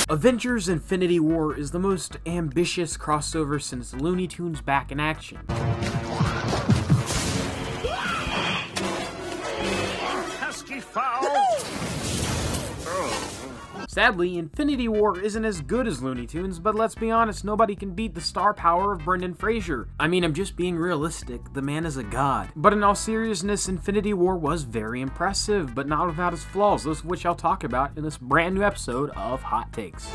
Avengers Infinity War is the most ambitious crossover since Looney Tunes Back in Action. Pesky foul! Sadly, Infinity War isn't as good as Looney Tunes, but let's be honest, nobody can beat the star power of Brendan Fraser. I mean, I'm just being realistic, the man is a god. But in all seriousness, Infinity War was very impressive, but not without its flaws, those of which I'll talk about in this brand new episode of Hot Takes.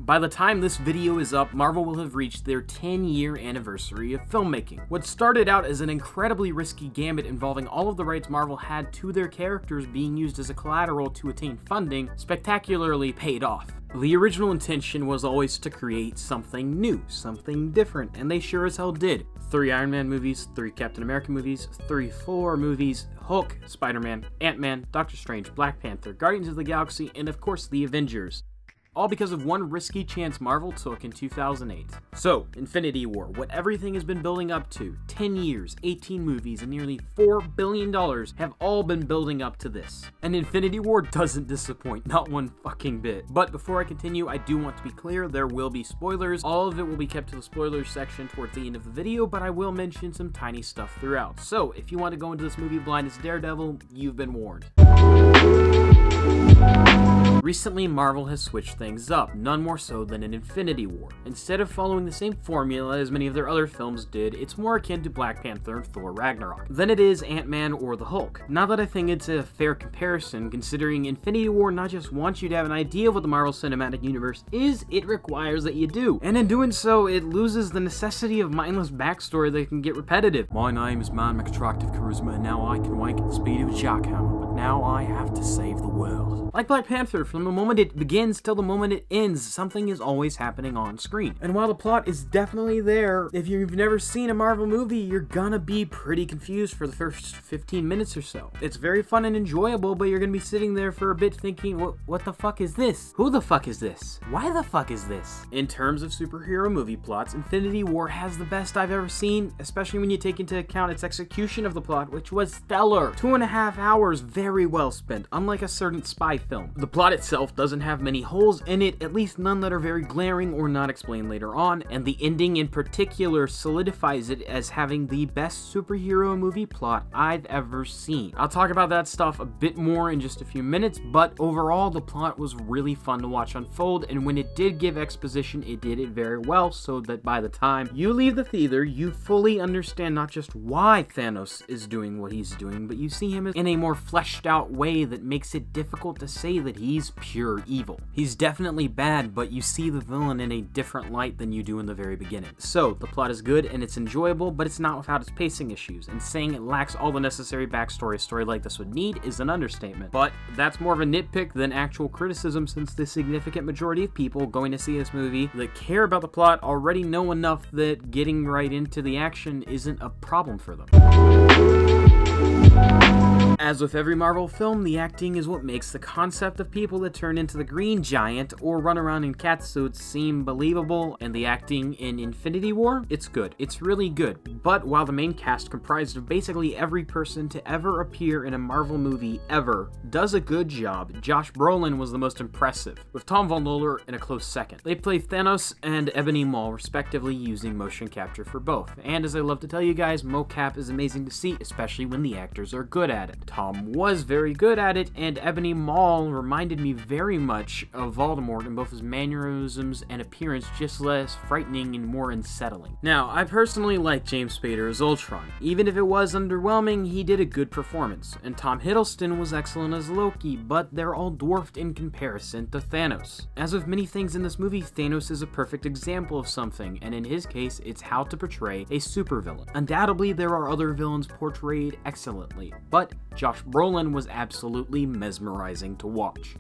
By the time this video is up, Marvel will have reached their 10-year anniversary of filmmaking. What started out as an incredibly risky gambit involving all of the rights Marvel had to their characters being used as a collateral to attain funding spectacularly paid off. The original intention was always to create something new, something different, and they sure as hell did. 3 Iron Man movies, 3 Captain America movies, 3 Thor movies, Hulk, Spider-Man, Ant-Man, Doctor Strange, Black Panther, Guardians of the Galaxy, and of course the Avengers. All because of one risky chance Marvel took in 2008. So, Infinity War, what everything has been building up to, 10 years, 18 movies, and nearly $4 billion have all been building up to this. And Infinity War doesn't disappoint, not one fucking bit. But before I continue, I do want to be clear, there will be spoilers. All of it will be kept to the spoilers section towards the end of the video, but I will mention some tiny stuff throughout. So, if you want to go into this movie blind as Daredevil, you've been warned. Recently, Marvel has switched things up, none more so than in Infinity War. Instead of following the same formula as many of their other films did, it's more akin to Black Panther and Thor Ragnarok than it is Ant-Man or the Hulk. Not that I think it's a fair comparison, considering Infinity War not just wants you to have an idea of what the Marvel Cinematic Universe is, it requires that you do. And in doing so, it loses the necessity of mindless backstory that can get repetitive. My name is Man McAttractive Charisma, and now I can wank at the speed of a jackhammer, but now I have to save the world. Like Black Panther, from the moment it begins till the moment it ends, something is always happening on screen. And while the plot is definitely there, if you've never seen a Marvel movie, you're gonna be pretty confused for the first 15 minutes or so. It's very fun and enjoyable, but you're gonna be sitting there for a bit thinking, what the fuck is this? Who the fuck is this? Why the fuck is this? In terms of superhero movie plots, Infinity War has the best I've ever seen, especially when you take into account its execution of the plot, which was stellar. 2.5 hours very well spent, unlike a certain spy film. The plot itself doesn't have many holes in it, at least none that are very glaring or not explained later on, and the ending in particular solidifies it as having the best superhero movie plot I've ever seen. I'll talk about that stuff a bit more in just a few minutes, but overall the plot was really fun to watch unfold, and when it did give exposition, it did it very well, so that by the time you leave the theater, you fully understand not just why Thanos is doing what he's doing, but you see him in a more fleshed out way that makes it difficult to say that he's pure evil. He's definitely bad, but you see the villain in a different light than you do in the very beginning. So, the plot is good and it's enjoyable, but it's not without its pacing issues, and saying it lacks all the necessary backstory a story like this would need is an understatement. But that's more of a nitpick than actual criticism, since the significant majority of people going to see this movie that care about the plot already know enough that getting right into the action isn't a problem for them. As with every Marvel film, the acting is what makes the concept of people that turn into the Green Giant or run around in catsuits seem believable, and the acting in Infinity War, it's good. It's really good. But while the main cast, comprised of basically every person to ever appear in a Marvel movie ever, does a good job, Josh Brolin was the most impressive, with Tom Vaughan in a close second. They play Thanos and Ebony Maw, respectively, using motion capture for both. And as I love to tell you guys, mocap is amazing to see, especially when the actors are good at it. Tom was very good at it, and Ebony Maw reminded me very much of Voldemort in both his mannerisms and appearance, just less frightening and more unsettling. Now, I personally like James Spader as Ultron. Even if it was underwhelming, he did a good performance, and Tom Hiddleston was excellent as Loki, but they're all dwarfed in comparison to Thanos. As with many things in this movie, Thanos is a perfect example of something, and in his case, it's how to portray a supervillain. Undoubtedly, there are other villains portrayed excellently, but Josh Brolin was absolutely mesmerizing to watch.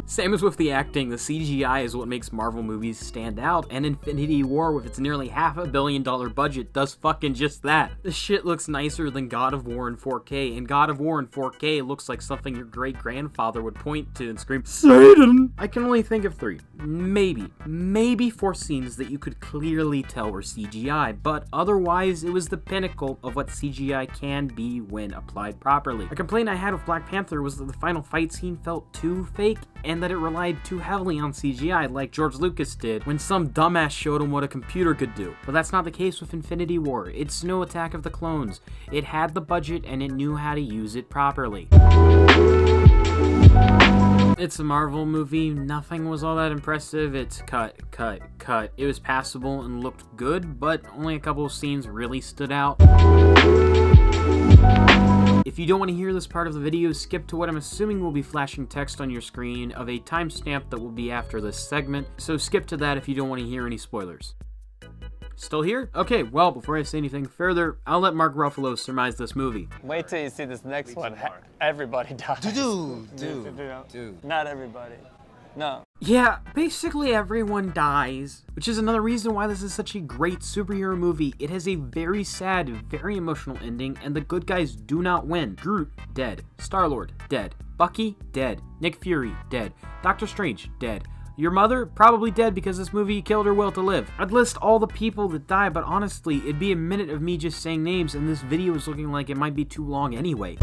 Same as with the acting, the CGI is what makes Marvel movies stand out, and Infinity War, with its nearly $500 million budget, does fucking just that. This shit looks nicer than God of War in 4K, and God of War in 4K looks like something your great-grandfather would point to and scream, Satan! I can only think of 3. maybe 4 scenes that you could clearly tell were CGI, but otherwise it was the pinnacle of what CGI can be when applied properly. A complaint I had with Black Panther was that the final fight scene felt too fake and that it relied too heavily on CGI like George Lucas did when some dumbass showed him what a computer could do. But that's not the case with Infinity War. It's no Attack of the Clones. It had the budget and it knew how to use it properly. It's a Marvel movie, nothing was all that impressive, it's cut. It was passable and looked good, but only a couple of scenes really stood out. If you don't want to hear this part of the video, skip to what I'm assuming will be flashing text on your screen of a timestamp that will be after this segment, so skip to that if you don't want to hear any spoilers. Still here? Okay, well, before I say anything further, I'll let Mark Ruffalo surmise this movie. Wait till you see this next one. Everybody dies. Dude. Not everybody. No. Yeah, basically everyone dies, which is another reason why this is such a great superhero movie. It has a very sad, very emotional ending, and the good guys do not win. Groot, dead. Star-Lord, dead. Bucky, dead. Nick Fury, dead. Doctor Strange, dead. Your mother? Probably dead because this movie killed her will to live. I'd list all the people that die, but honestly, it'd be a minute of me just saying names, and this video is looking like it might be too long anyway.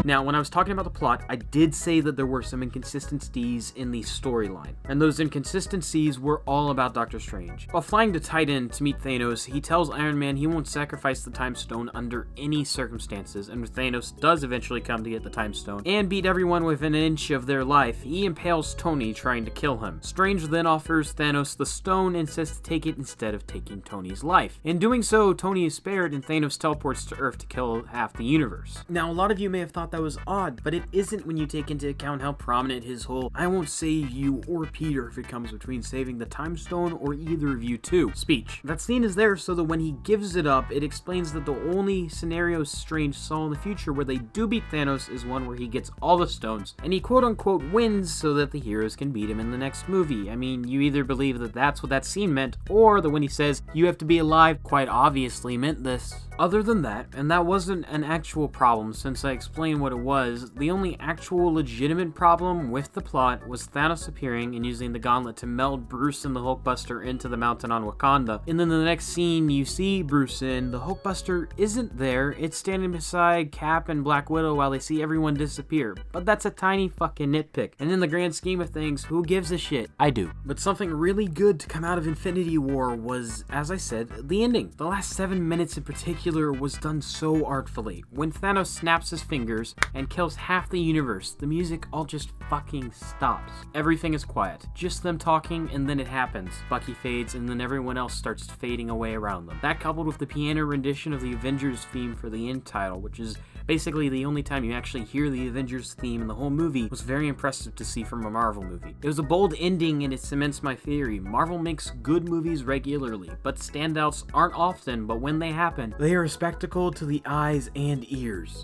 Now, when I was talking about the plot, I did say that there were some inconsistencies in the storyline, and those inconsistencies were all about Doctor Strange. While flying to Titan to meet Thanos, he tells Iron Man he won't sacrifice the Time Stone under any circumstances, and when Thanos does eventually come to get the Time Stone and beat everyone within an inch of their life, he impales Tony trying to kill him. Strange then offers Thanos the stone and says to take it instead of taking Tony's life. In doing so, Tony is spared and Thanos teleports to Earth to kill half the universe. Now, a lot of you may have thought that was odd, but it isn't when you take into account how prominent his whole "I won't save you or Peter if it comes between saving the Time Stone or either of you two" speech. That scene is there so that when he gives it up, it explains that the only scenario Strange saw in the future where they do beat Thanos is one where he gets all the stones, and he quote-unquote wins so that the heroes can beat him in the next movie. I mean, you either believe that that's what that scene meant, or that when he says, "You have to be alive," quite obviously meant this. Other than that, and that wasn't an actual problem since I explained what it was, the only actual legitimate problem with the plot was Thanos appearing and using the gauntlet to meld Bruce and the Hulkbuster into the mountain on Wakanda. And then the next scene, you see Bruce and the Hulkbuster isn't there, it's standing beside Cap and Black Widow while they see everyone disappear. But that's a tiny fucking nitpick. And in the grand scheme of things, who gives a shit? I do. But something really good to come out of Infinity War was, as I said, the ending. The last 7 minutes in particular was done so artfully. When Thanos snaps his fingers and kills half the universe, the music all just fucking stops. Everything is quiet. Just them talking, and then it happens. Bucky fades, and then everyone else starts fading away around them. That coupled with the piano rendition of the Avengers theme for the end title, which is basically the only time you actually hear the Avengers theme in the whole movie, was very impressive to see from a Marvel movie. It was a bold ending and it cements my theory. Marvel makes good movies regularly, but standouts aren't often, but when they happen, they are a spectacle to the eyes and ears.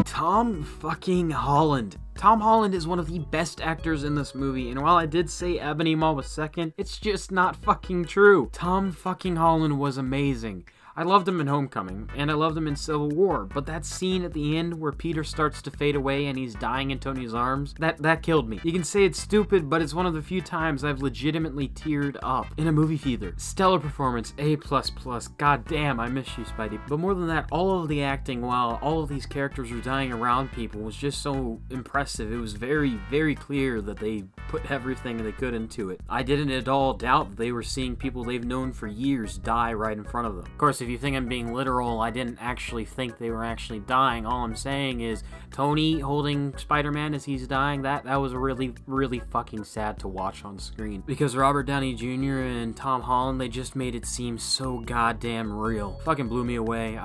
Tom fucking Holland. Tom Holland is one of the best actors in this movie, and while I did say Ebony Maw was second, it's just not fucking true. Tom fucking Holland was amazing. I loved him in Homecoming, and I loved him in Civil War, but that scene at the end where Peter starts to fade away and he's dying in Tony's arms, that killed me. You can say it's stupid, but it's one of the few times I've legitimately teared up in a movie theater. Stellar performance, A++, god damn, I miss you, Spidey. But more than that, all of the acting while all of these characters were dying around people was just so impressive. It was very, very clear that they put everything they could into it. I didn't at all doubt that they were seeing people they've known for years die right in front of them. Of course, if you think I'm being literal, I didn't actually think they were actually dying. All I'm saying is Tony holding Spider-Man as he's dying, that was really, really fucking sad to watch on screen. Because Robert Downey Jr. and Tom Holland, they just made it seem so goddamn real. Fucking blew me away.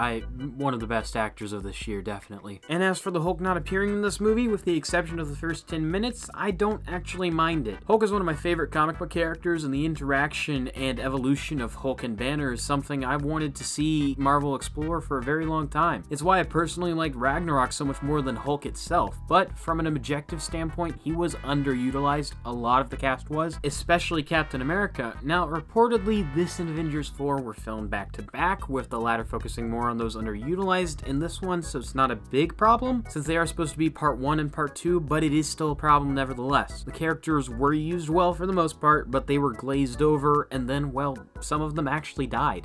One of the best actors of this year, definitely. And as for the Hulk not appearing in this movie, with the exception of the first 10 minutes, I don't actually mind it. Hulk is one of my favorite comic book characters, and the interaction and evolution of Hulk and Banner is something I've wanted to see Marvel explore for a very long time. It's why I personally liked Ragnarok so much more than Hulk itself, but from an objective standpoint, he was underutilized. A lot of the cast was, especially Captain America. Now, reportedly, this and Avengers 4 were filmed back to back, with the latter focusing more on those underutilized in this one, so it's not a big problem, since they are supposed to be part 1 and part 2, but it is still a problem nevertheless. The characters were used well for the most part, but they were glazed over, and then, well, some of them actually died.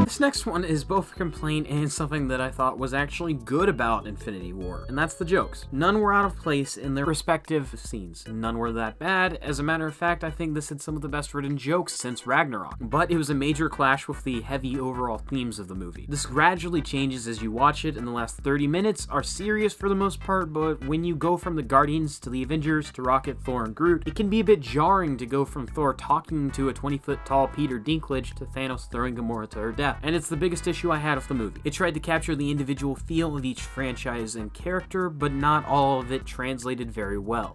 This next one is both a complaint and something that I thought was actually good about Infinity War, and that's the jokes. None were out of place in their respective scenes. None were that bad. As a matter of fact, I think this had some of the best written jokes since Ragnarok, but it was a major clash with the heavy overall themes of the movie. This gradually changes as you watch it, and the last 30 minutes are serious for the most part, but when you go from the Guardians to the Avengers to Rocket, Thor, and Groot, it can be a bit jarring to go from Thor talking to a 20-foot tall Peter Dinklage to Thanos throwing Gamora to her death. And it's the biggest issue I had with the movie. It tried to capture the individual feel of each franchise and character, but not all of it translated very well.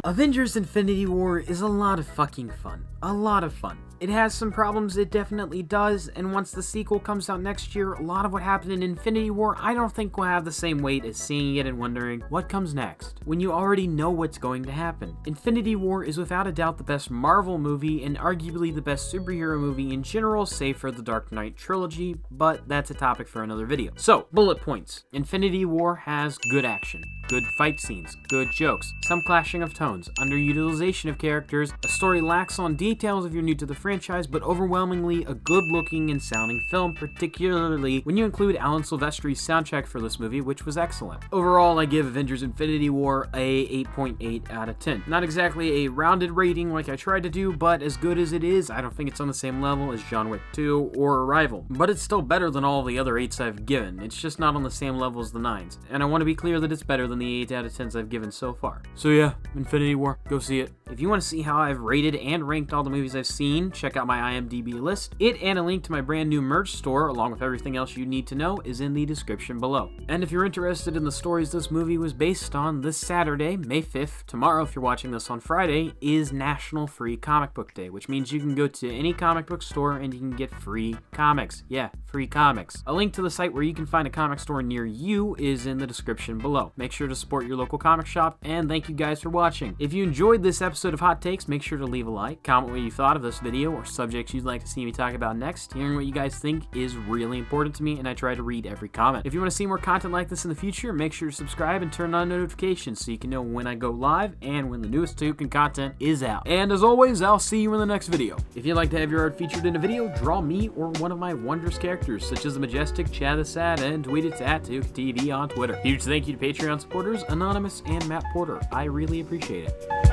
Avengers Infinity War is a lot of fucking fun. A lot of fun. It has some problems, it definitely does, and once the sequel comes out next year, a lot of what happened in Infinity War I don't think will have the same weight as seeing it and wondering, what comes next? When you already know what's going to happen. Infinity War is without a doubt the best Marvel movie, and arguably the best superhero movie in general, save for the Dark Knight trilogy, but that's a topic for another video. So, bullet points. Infinity War has good action, good fight scenes, good jokes, some clashing of tones, underutilization of characters, a story lacks on details if you're new to the franchise, but overwhelmingly a good-looking and sounding film, particularly when you include Alan Silvestri's soundtrack for this movie, which was excellent. Overall, I give Avengers Infinity War a 8.8 out of 10. Not exactly a rounded rating like I tried to do, but as good as it is, I don't think it's on the same level as John Wick 2 or Arrival. But it's still better than all the other 8s I've given. It's just not on the same level as the 9s. And I want to be clear that it's better than the 8 out of 10s I've given so far. So yeah, Infinity War, go see it. If you want to see how I've rated and ranked all the movies I've seen, check out my IMDb list. It and a link to my brand new merch store, along with everything else you need to know, is in the description below. And if you're interested in the stories this movie was based on, this Saturday, May 5th, tomorrow if you're watching this on Friday, is National Free Comic Book Day, which means you can go to any comic book store and you can get free comics. Yeah, free comics. A link to the site where you can find a comic store near you is in the description below. Make sure to support your local comic shop, and thank you guys for watching. If you enjoyed this episode of Hot Takes, make sure to leave a like, comment what you thought of this video or subjects you'd like to see me talk about next. Hearing what you guys think is really important to me, and I try to read every comment. If you want to see more content like this in the future, make sure to subscribe and turn on notifications so you can know when I go live and when the newest Tahukan content is out. And as always, I'll see you in the next video. If you'd like to have your art featured in a video, draw me or one of my wondrous characters, such as the majestic Chad the Sad, and tweet it at TahukanTV on Twitter. Huge thank you to Patreon supporters Anonymous and Matt Porter. I really appreciate it.